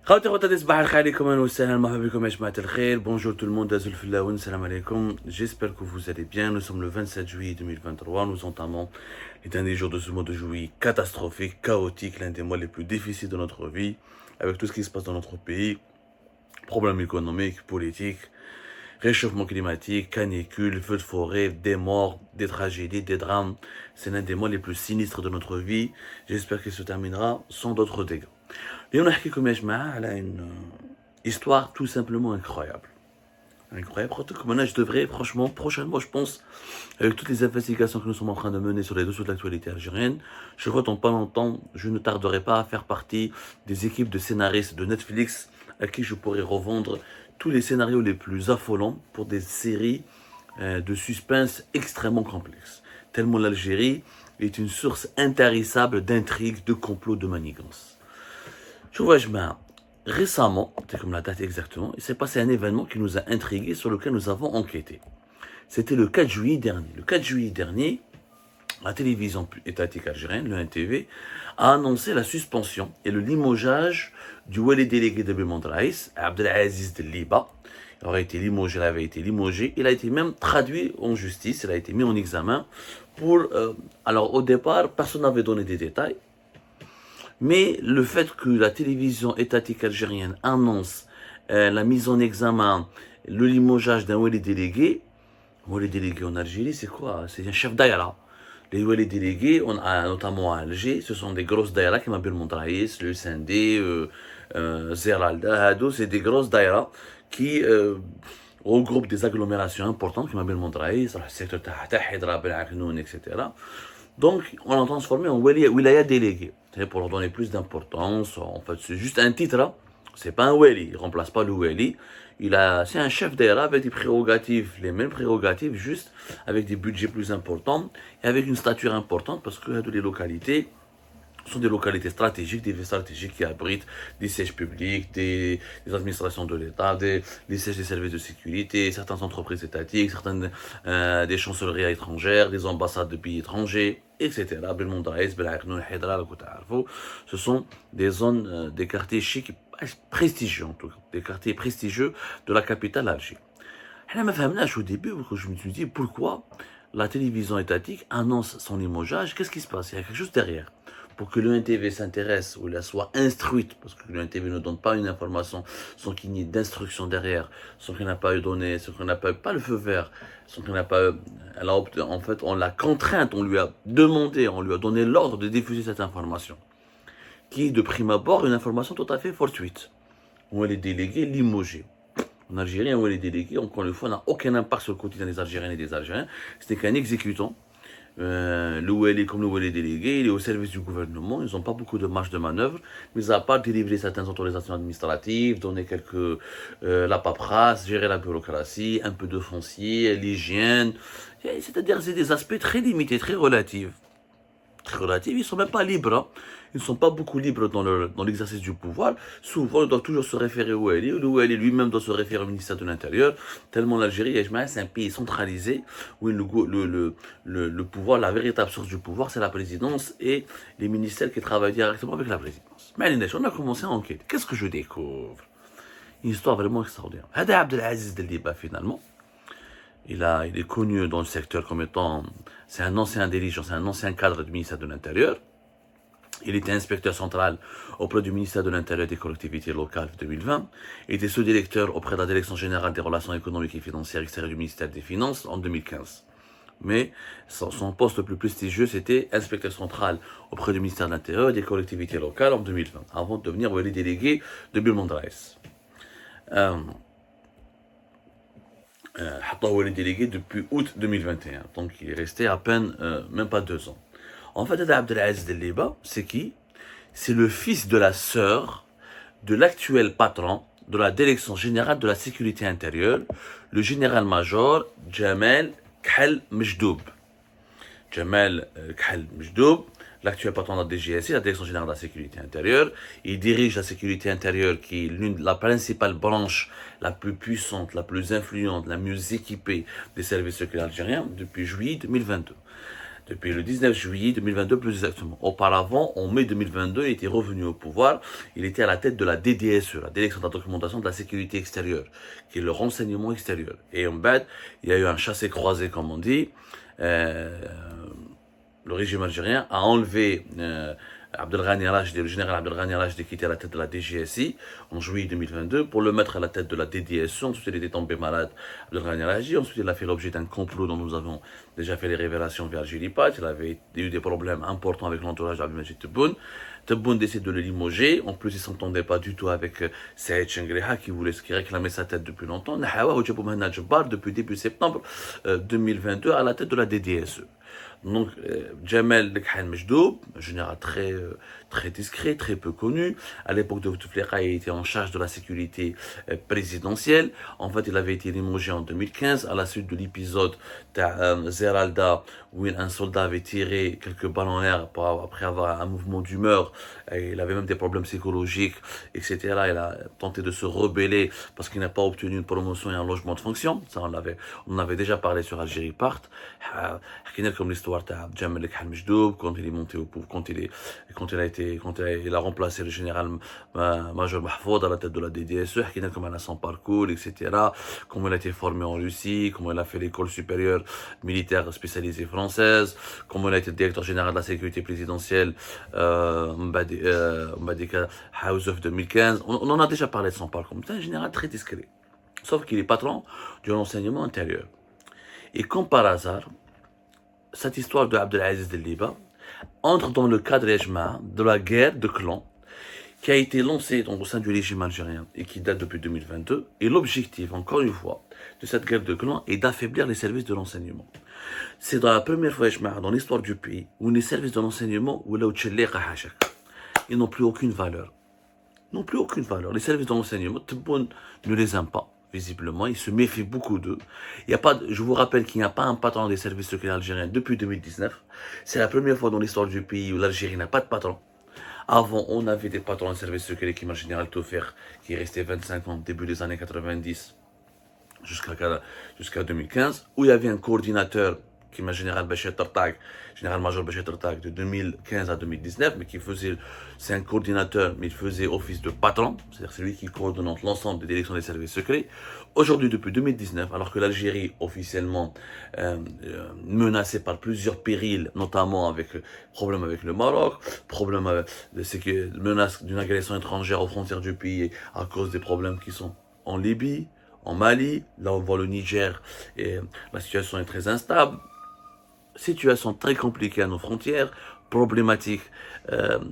خواتي خواتاتي صباح الخير عليكم اهلا وسهلا مرحبا بكم يا جماعة الخير. Bonjour tout le monde, Azul Filaoun, salam alaikum. J'espère que vous allez bien. Nous sommes le 27 juillet 2023. Nous entamons les derniers jours de ce mois de juillet catastrophique, chaotique, l'un des mois les plus difficiles de notre vie, avec tout ce qui se passe dans notre pays, problèmes économiques, politiques, réchauffement climatique, canicule, feux de forêt, des morts, des tragédies, des drames. C'est l'un des mois les plus sinistres de notre vie. J'espère qu'il se terminera sans d'autres dégâts. اليوم نحكيكم يا جماعة على une histoire tout simplement incroyable. Incroyable. Maintenant, je devrais, franchement, prochainement, je pense, avec toutes les investigations que nous sommes en train de mener sur les dossiers de l'actualité algérienne, je crois que dans pas longtemps, je ne tarderai pas à faire partie des équipes de scénaristes de Netflix à qui je pourrais revendre tous les scénarios les plus affolants pour des séries de suspense extrêmement complexes. Tellement l'Algérie est une source intarissable d'intrigues, de complots, de manigances. Je vois, récemment, c'est comme la date exactement, il s'est passé un événement qui nous a intrigués, sur lequel nous avons enquêté. C'était le 4 juillet dernier. Le 4 juillet dernier, la télévision étatique algérienne, le NTV, a annoncé la suspension et le limogeage du wali délégué de Belmondraïs, Abdelaziz Liba. Il aurait été limogé, il avait été limogé. Il a été même traduit en justice, il a été mis en examen pour... alors au départ, personne n'avait donné des détails. Mais le fait que la télévision étatique algérienne annonce la mise en examen, le limogeage d'un wali délégué en Algérie, c'est quoi? C'est un chef d'aïra. Les wali délégués, notamment à Alger, ce sont des grosses daïras qui m'appellent Montraïs, le Sindé, Zeralda, Hado, c'est des grosses daïras qui regroupent des agglomérations importantes qui m'appellent Montraïs, le secteur Tahta, Hidra, Belaknoun, etc. Donc, on l'a transformé en wilaya délégué. C'est pour leur donner plus d'importance. En fait, c'est juste un titre. Hein. C'est pas un wali. Il remplace pas le wali. C'est un chef d'aira avec des prérogatives, les mêmes prérogatives, juste avec des budgets plus importants et avec une stature importante parce que les localités sont des localités stratégiques, des villes stratégiques qui abritent des sièges publics, des administrations de l'État, des sièges des services de sécurité, certaines entreprises étatiques, certaines des chancelleries étrangères, des ambassades de pays étrangers, etc. Ce sont des zones, des quartiers chics, prestigieux en tout cas, des quartiers prestigieux de la capitale Alger. Au début, je me suis dit pourquoi la télévision étatique annonce son limogeage, qu'est-ce qui se passe? Il y a quelque chose derrière. Pour que l'UNTV s'intéresse ou la soit instruite, parce que l'UNTV ne donne pas une information sans qu'il n'y ait d'instruction derrière, sans qu'il n'a pas eu donné, sans qu'il n'a pas le feu vert, sans qu'il n'a pas, en fait, on l'a contrainte, on lui a demandé, on lui a donné l'ordre de diffuser cette information, qui est de prime abord une information tout à fait fortuite, où elle est déléguée, limogée. En Algérie, où elle est déléguée, encore une fois, n'a aucun impact sur le quotidien des Algériennes et des Algériens, c'était qu'un exécutant. Le wali comme le wali délégué, il est au service du gouvernement, ils n'ont pas beaucoup de marge de manœuvre, mais à part délivrer certaines autorisations administratives, donner la paperasse, gérer la bureaucratie, un peu de foncier, l'hygiène, c'est-à-dire c'est des aspects très limités, très relatifs. Ils ne sont même pas libres, hein. Ils ne sont pas beaucoup libres dans l'exercice du pouvoir. Souvent, ils doivent toujours se référer au wali. Le wali lui-même doit se référer au ministère de l'Intérieur. Tellement l'Algérie, c'est un pays centralisé où le pouvoir, la véritable source du pouvoir, c'est la présidence et les ministères qui travaillent directement avec la présidence. Mais on a commencé à enquêter. Qu'est-ce que je découvre? Une histoire vraiment extraordinaire. Hada Abdelaziz Liba, finalement, il est connu dans le secteur comme étant, c'est un ancien dirigeant, c'est un ancien cadre du ministère de l'Intérieur. Il était inspecteur central auprès du ministère de l'Intérieur et des collectivités locales de 2020. Il était sous-directeur auprès de la Direction générale des relations économiques et financières extérieures du ministère des Finances en 2015. Mais son poste le plus prestigieux, c'était inspecteur central auprès du ministère de l'Intérieur et des collectivités locales en 2020, avant de devenir wali délégué de Belmondraïs. Il est délégué depuis août 2021, donc il est resté à peine, même pas 2 ans. En fait, Abdelaziz Liba, c'est qui? C'est le fils de la sœur de l'actuel patron de la Direction générale de la sécurité intérieure, le général-major Djamel Khal Mejdoub. Djamel Khal Mejdoub, l'actuel patron de la DGSI, la Direction générale de la sécurité intérieure. Il dirige la sécurité intérieure qui est la principale branche, la plus puissante, la plus influente, la mieux équipée des services secrets algériens depuis juillet 2022. Depuis le 19 juillet 2022 plus exactement. Auparavant, en mai 2022, il était revenu au pouvoir. Il était à la tête de la DDSE, la Direction de la documentation de la sécurité extérieure, qui est le renseignement extérieur. Et en bas, il y a eu un chassé-croisé, comme on dit. Le régime algérien a enlevé Abdelghani Rachdi, le général Abdelghani Rachdi, qui était à la tête de la DGSI en juillet 2022, pour le mettre à la tête de la DDSE. Ensuite, il était tombé malade, Abdelghani Rachdi. Ensuite, il a fait l'objet d'un complot dont nous avons déjà fait les révélations via Algéripat. Il avait eu des problèmes importants avec l'entourage d'Abdelmajid Tebboune. Tebboune décide de le limoger. En plus, il ne s'entendait pas du tout avec Saïd Chengriha, qui réclamait sa tête depuis longtemps. Nahawa Oudjabou Mahna Djebbar, depuis début septembre 2022, à la tête de la DDSE. Donc, Jamel Lekhan Mejdoub, un général très discret, très peu connu. À l'époque de Bouteflika, il était en charge de la sécurité présidentielle. En fait, il avait été limogé en 2015 à la suite de l'épisode Zeralda, où un soldat avait tiré quelques balles en l'air après avoir un mouvement d'humeur. Il avait même des problèmes psychologiques, etc. Il a tenté de se rebeller parce qu'il n'a pas obtenu une promotion et un logement de fonction. Ça, on avait déjà parlé sur Algérie Part. Comme l'histoire de Jamel Lekhan Mejdoub, quand il est monté au pouvoir, quand il a remplacé le général Major Mahfoud à la tête de la DDSE, comme elle a son parcours, etc. Comment il a été formé en Russie, comment il a fait l'école supérieure militaire spécialisée française, comment il a été directeur général de la sécurité présidentielle, Mbadika House of 2015. On en a déjà parlé de son parcours. C'est un général très discret. Sauf qu'il est patron du renseignement intérieur. Et comme par hasard, cette histoire de Abdelaziz Deliba entre dans le cadre de la guerre de clans qui a été lancée au sein du régime algérien et qui date depuis 2022. Et l'objectif, encore une fois, de cette guerre de clans est d'affaiblir les services de renseignement. C'est dans la première fois dans l'histoire du pays où les services de renseignement ils n'ont plus aucune valeur. Ils n'ont plus aucune valeur. Les services de renseignement, Tebboune ne les aime pas. Visiblement, il se méfie beaucoup d'eux. Je vous rappelle qu'il n'y a pas un patron des services secrets algériens depuis 2019. C'est la première fois dans l'histoire du pays où l'Algérie n'a pas de patron. Avant, on avait des patrons des services secrets, qui le général Taufer, qui est resté 25 ans, début des années 90, jusqu'à 2015, où il y avait un coordinateur, qui est le général général-major Bachir Tartag, de 2015 à 2019, mais c'est un coordinateur, mais il faisait office de patron, c'est-à-dire c'est lui qui coordonne l'ensemble des directions des services secrets. Aujourd'hui, depuis 2019, alors que l'Algérie, officiellement menacée par plusieurs périls, notamment avec problème avec le Maroc, menace d'une agression étrangère aux frontières du pays à cause des problèmes qui sont en Libye, en Mali, là on voit le Niger, et la situation est très instable. Situation très compliquée à nos frontières, problématique,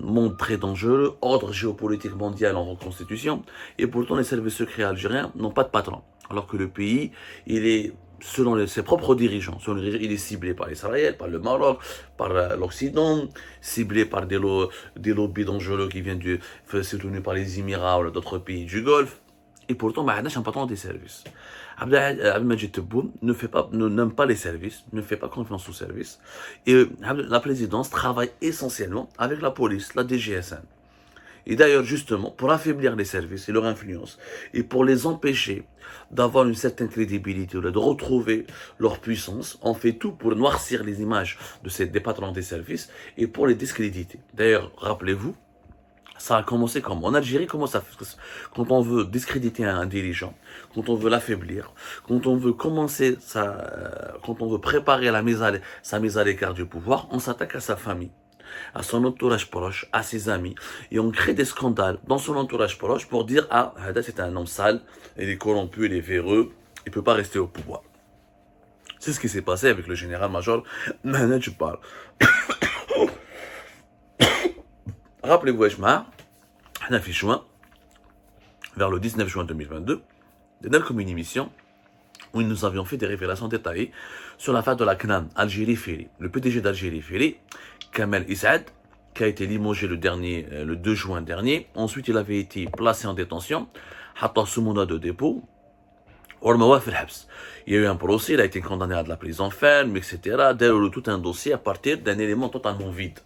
monde très dangereux, ordre géopolitique mondial en reconstitution, et pourtant les services secrets algériens n'ont pas de patron. Alors que le pays, il est, selon ses propres dirigeants, il est ciblé par Israël, par le Maroc, par l'Occident, ciblé par des lobbies dangereux qui viennent soutenus par les Émirats ou d'autres pays du Golfe. Et pourtant, il n'y a un patron des services. Abdelmajid Tebboune n'aime pas les services, ne fait pas confiance aux services. Et la présidence travaille essentiellement avec la police, la DGSN. Et d'ailleurs, justement, pour affaiblir les services et leur influence, et pour les empêcher d'avoir une certaine crédibilité, de retrouver leur puissance, on fait tout pour noircir les images des patrons des services et pour les discréditer. D'ailleurs, rappelez-vous, ça a commencé comme en Algérie, quand on veut discréditer un dirigeant, quand on veut l'affaiblir, quand on veut quand on veut préparer sa mise à l'écart du pouvoir, on s'attaque à sa famille, à son entourage proche, à ses amis, et on crée des scandales dans son entourage proche pour dire ah, Hada c'est un homme sale, il est corrompu, il est véreux, il peut pas rester au pouvoir. C'est ce qui s'est passé avec le général-major Mahna Djebbar. Rappelez-vous, Ejma, on a fait juin, vers le 19 juin 2022, comme une émission où nous avions fait des révélations détaillées sur l'affaire de la CNAM, Algérie Ferry. Le PDG d'Algérie Ferry, Kamel Issaad, qui a été limogé le 2 juin dernier. Ensuite, il avait été placé en détention, sous mandat de dépôt. Il y a eu un procès, il a été condamné à de la prison ferme, etc. Derrière tout un dossier à partir d'un élément totalement vide.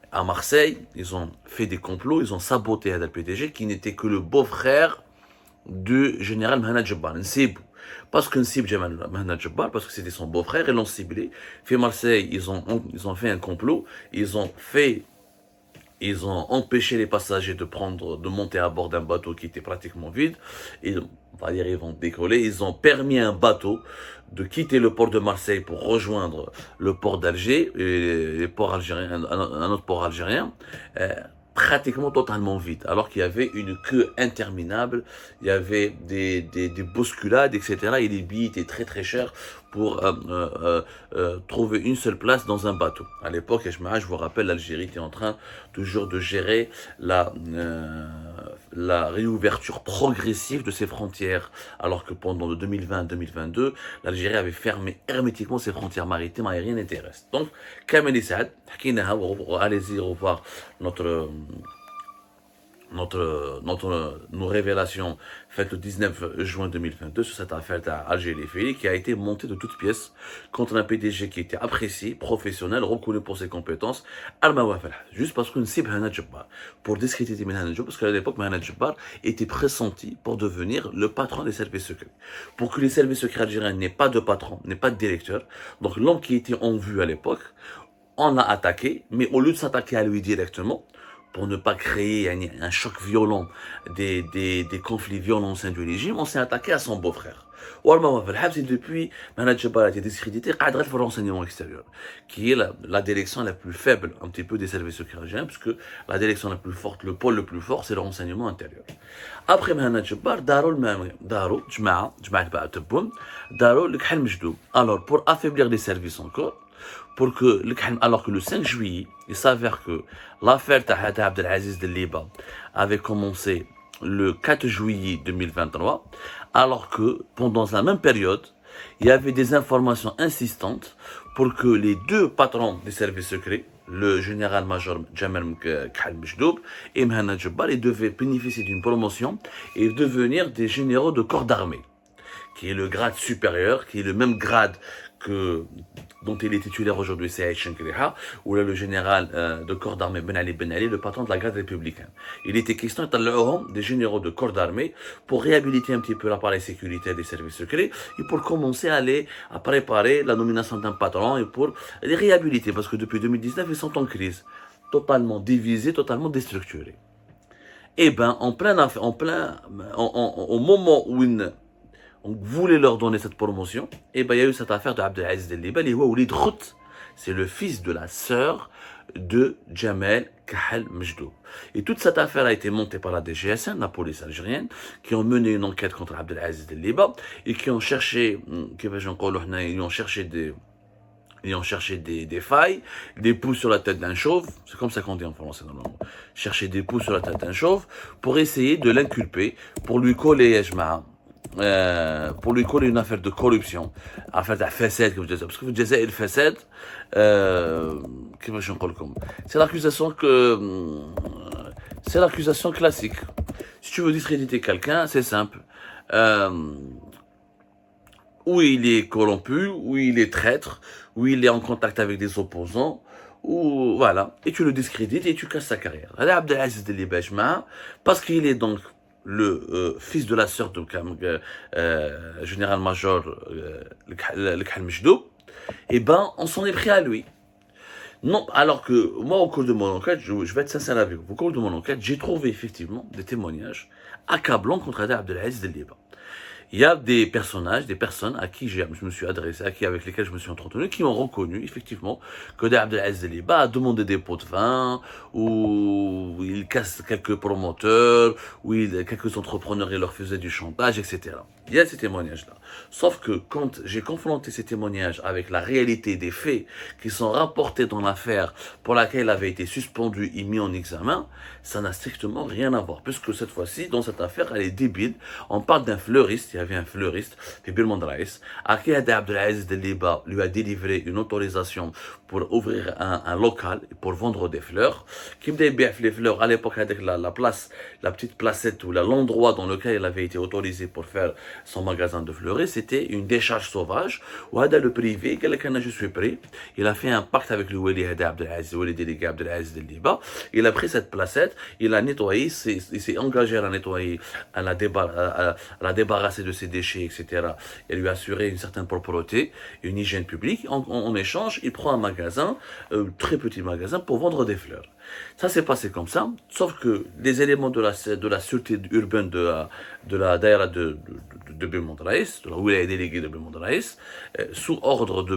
À Marseille, ils ont fait des complots, ils ont saboté Hadel PDG qui n'était que le beau-frère du général Mahna Djebbar, Nsibou. parce que Nsib Jamal Mahnad Jabbar, parce que c'était son beau-frère, ils l'ont ciblé. Fait Marseille, ils ont fait un complot, ils ont empêché les passagers de monter à bord d'un bateau qui était pratiquement vide. Et, on va dire, ils vont décoller. Ils ont permis à un bateau de quitter le port de Marseille pour rejoindre le port d'Alger, les ports algériens, un autre port algérien, pratiquement totalement vide, alors qu'il y avait une queue interminable, il y avait des bousculades, etc. Et les billets étaient très très chers pour trouver une seule place dans un bateau. À l'époque, je vous rappelle, l'Algérie était en train toujours de gérer la réouverture progressive de ses frontières, alors que pendant le 2020-2022, l'Algérie avait fermé hermétiquement ses frontières maritimes, aériennes et terrestres. Donc, Kamel Saad, allez-y revoir nos révélations faites le 19 juin 2022 sur cette affaire d'Alger-les qui a été montée de toutes pièces contre un PDG qui était apprécié, professionnel, reconnu pour ses compétences, juste parce qu'on cible Mahnad Jabbar, pour discréditer Mahnad Jabbar, parce qu'à l'époque, Mahnad Jabbar était pressenti pour devenir le patron des services secrets. Pour que les services secrets algériens n'aient pas de patron, n'aient pas de directeur, donc l'homme qui était en vue à l'époque, on l'a attaqué, mais au lieu de s'attaquer à lui directement, pour ne pas créer un choc violent, des conflits violents au sein du régime, on s'est attaqué à son beau-frère. Et depuis, Mahnad Jabbar a été discrédité, cadre le renseignement extérieur, qui est la direction la plus faible, un petit peu des services secrets algériens, puisque la direction la plus forte, le pôle le plus fort, c'est le renseignement intérieur. Après Mahnad Jabbar, alors, pour affaiblir les services encore, alors que le 5 juillet, il s'avère que l'affaire Tahata Abdelaziz de Liba avait commencé le 4 juillet 2023, alors que pendant la même période, il y avait des informations insistantes pour que les deux patrons des services secrets, le général-major Jamal Khal Mejdoub et Mahnad Jabbar, ils devaient bénéficier d'une promotion et devenir des généraux de corps d'armée, qui est le grade supérieur, qui est le même grade dont il est titulaire aujourd'hui, c'est Aït Chenkriha, ou là le général de corps d'armée Ben Ali, le patron de la garde républicaine. Il était question des généraux de corps d'armée pour réhabiliter un petit peu l'appareil sécuritaire des services secrets et pour commencer à préparer la nomination d'un patron et pour les réhabiliter, parce que depuis 2019, ils sont en crise, totalement divisés, totalement déstructurés. Et ben, au moment où on voulait leur donner cette promotion, et ben il y a eu cette affaire de Abdelaziz Deliba, c'est le fils de la sœur de Jamal Khal Mejdoub. Et toute cette affaire a été montée par la DGSN, la police algérienne, qui ont mené une enquête contre Abdelaziz Deliba et qui ont cherché, ils ont cherché des failles, des poux sur la tête d'un chauve, c'est comme ça qu'on dit en français normalement, chercher des poux sur la tête d'un chauve pour essayer de l'inculper, pour lui coller une affaire de corruption, affaire de facette, parce que vous disiez le facette, c'est l'accusation classique. Si tu veux discréditer quelqu'un, c'est simple. Ou il est corrompu, ou il est traître, ou il est en contact avec des opposants, ou voilà, et tu le discrédites et tu casses sa carrière. Abdelaziz Deliba, parce qu'il est donc le fils de la sœur de général-major Khal Mejdoub, et ben on s'en est pris à lui. Non, alors que moi, au cours de mon enquête, je vais être sincère avec vous, au cours de mon enquête, j'ai trouvé effectivement des témoignages accablants contre Abdelaziz Deliba. Il y a des personnes à qui je me suis adressé, avec lesquelles je me suis entretenu, qui ont reconnu effectivement que Abdelaziz Deliba a demandé des pots de vin, ou il casse quelques promoteurs, ou quelques entrepreneurs et leur faisait du chantage, etc. Il y a ces témoignages-là. Sauf que quand j'ai confronté ces témoignages avec la réalité des faits qui sont rapportés dans l'affaire pour laquelle il avait été suspendu et mis en examen, ça n'a strictement rien à voir. Puisque cette fois-ci, dans cette affaire, elle est débile. On parle d'un fleuriste, il y avait un fleuriste, Bilmond Raïs, à qui Abdelaziz Deliba lui a délivré une autorisation pour ouvrir un local, pour vendre des fleurs. Qui me dit les fleurs, à l'époque, avec la petite placette ou l'endroit dans lequel il avait été autorisé pour faire son magasin de fleuriste, c'était une décharge sauvage, où le privé, quelqu'un je suis pris, il a fait un pacte avec le Wali Abdelaziz, le délégué Abdelaziz Deliba, il a pris cette placette, il a nettoyé, il s'est engagé à la nettoyer, à la débarrasser de ses déchets, etc., et lui assurer une certaine propreté, une hygiène publique. En échange, il prend un magasin, très petit magasin, pour vendre des fleurs. Ça s'est passé comme ça, sauf que les éléments de la sûreté urbaine de la daïra de Belmondraïs, de la wilaya déléguée de Belmondraïs, sous ordre de